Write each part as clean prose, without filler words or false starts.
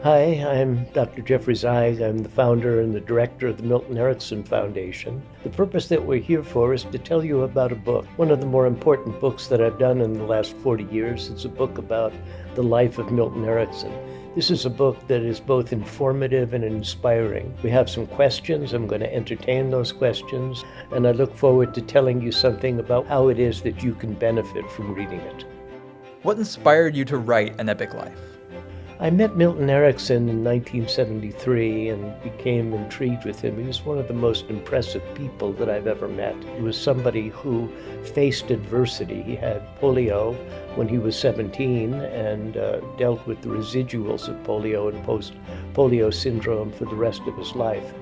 Hi, I'm Dr. Jeffrey Zeig. I'm the founder and the director of the Milton Erickson Foundation. The purpose that we're here for is to tell you about a book, one of the more important books that I've done in the last 40 years. It's a book about the life of Milton Erickson. This is a book that is both informative and inspiring. We have some questions. I'm going to entertain those questions, and I look forward to telling you something about how it is that you can benefit from reading it. What inspired you to write An Epic Life? I met Milton Erickson in 1973 and became intrigued with him. He was one of the most impressive people that I've ever met. He was somebody who faced adversity. He had polio when he was 17 and dealt with the residuals of polio and post-polio syndrome for the rest of his life.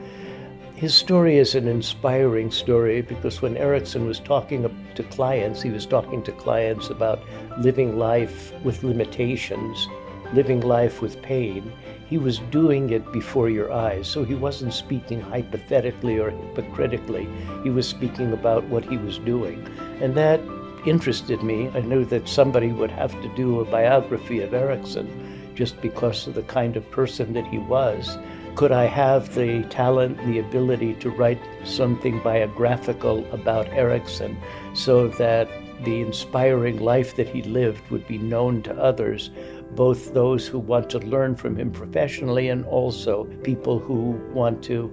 His story is an inspiring story because when Erickson was talking to clients, he was talking to clients about living life with limitations, living life with pain. He was doing it before your eyes. So he wasn't speaking hypothetically or hypocritically. He was speaking about what he was doing. And that interested me. I knew that somebody would have to do a biography of Erickson just because of the kind of person that he was. Could I have the talent, the ability to write something biographical about Erickson so that the inspiring life that he lived would be known to others, both those who want to learn from him professionally and also people who want to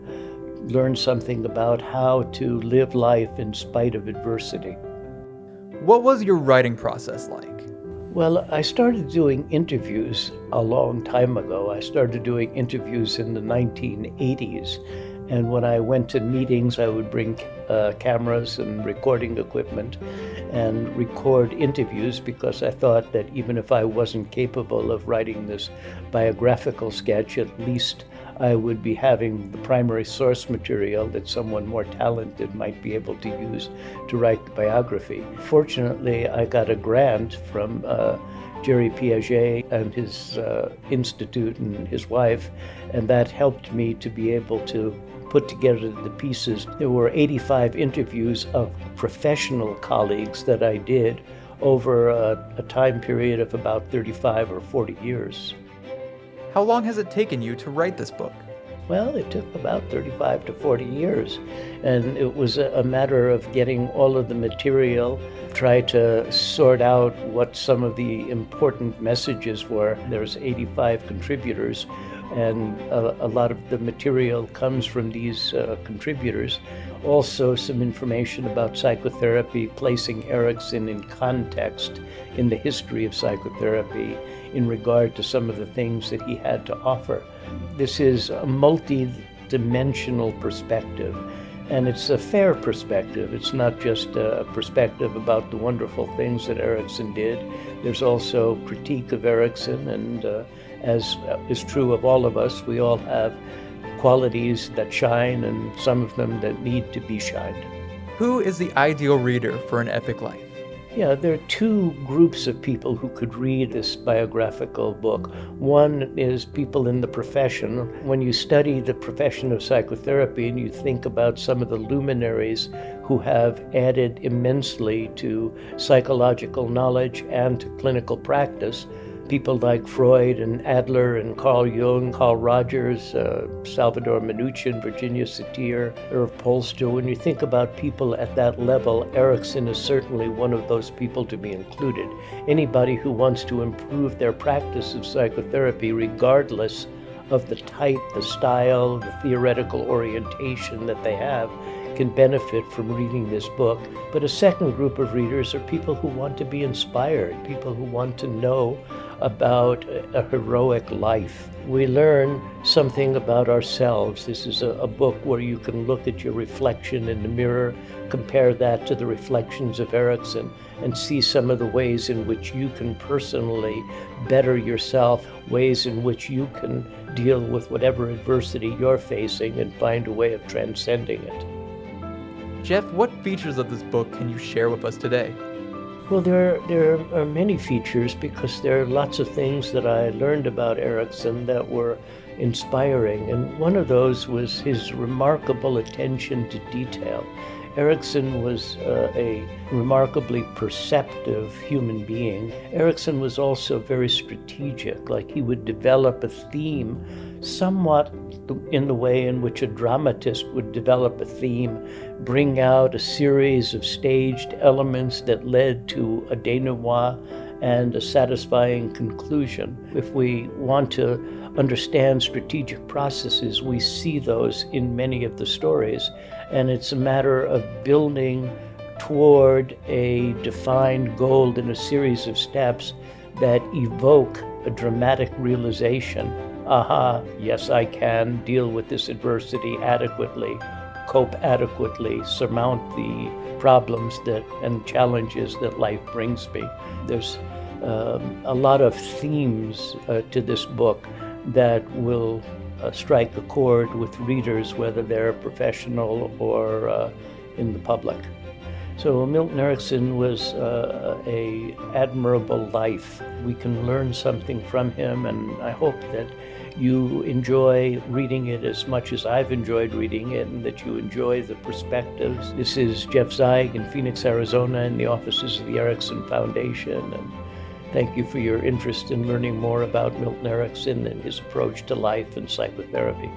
learn something about how to live life in spite of adversity. What was your writing process like? Well, I started doing interviews a long time ago. I started doing interviews in the 1980s. And when I went to meetings, I would bring cameras and recording equipment and record interviews because I thought that even if I wasn't capable of writing this biographical sketch, at least I would be having the primary source material that someone more talented might be able to use to write the biography. Fortunately, I got a grant from Jerry Piaget and his institute and his wife, and that helped me to be able to put together the pieces. There were 85 interviews of professional colleagues that I did over a time period of about 35 or 40 years. How long has it taken you to write this book? Well, it took about 35 to 40 years, and it was a matter of getting all of the material, try to sort out what some of the important messages were. There's 85 contributors, and a lot of the material comes from these contributors. Also, some information about psychotherapy, placing Erickson in context in the history of psychotherapy in regard to some of the things that he had to offer. This is a multi-dimensional perspective, and it's a fair perspective. It's not just a perspective about the wonderful things that Erickson did. There's also critique of Erickson, and as is true of all of us, we all have qualities that shine and some of them that need to be shined. Who is the ideal reader for An Epic Life? Yeah, there are two groups of people who could read this biographical book. One is people in the profession. When you study the profession of psychotherapy and you think about some of the luminaries who have added immensely to psychological knowledge and to clinical practice, people like Freud and Adler and Carl Jung, Carl Rogers, Salvador Minuchin, Virginia Satir, Irv Polster. When you think about people at that level, Erickson is certainly one of those people to be included. Anybody who wants to improve their practice of psychotherapy, regardless of the type, the style, the theoretical orientation that they have, can benefit from reading this book. But a second group of readers are people who want to be inspired, people who want to know about a heroic life. We learn something about ourselves. This is a book where you can look at your reflection in the mirror, compare that to the reflections of Erickson, and see some of the ways in which you can personally better yourself, ways in which you can deal with whatever adversity you're facing and find a way of transcending it. Jeff, what features of this book can you share with us today? Well, there are many features because there are lots of things that I learned about Erickson that were inspiring, and one of those was his remarkable attention to detail. Erickson was a remarkably perceptive human being. Erickson was also very strategic, like he would develop a theme somewhat in the way in which a dramatist would develop a theme, bring out a series of staged elements that led to a denouement and a satisfying conclusion. If we want to understand strategic processes, we see those in many of the stories, and it's a matter of building toward a defined goal in a series of steps that evoke a dramatic realization. Aha, yes, I can deal with this adversity adequately, cope adequately, surmount the problems and challenges that life brings me. There's a lot of themes to this book that will strike a chord with readers, whether they're professional or in the public. So Milton Erickson was a admirable life. We can learn something from him, and I hope that you enjoy reading it as much as I've enjoyed reading it, and that you enjoy the perspectives. This is Jeff Zeig in Phoenix, Arizona, in the offices of the Erickson Foundation, and thank you for your interest in learning more about Milton Erickson and his approach to life and psychotherapy.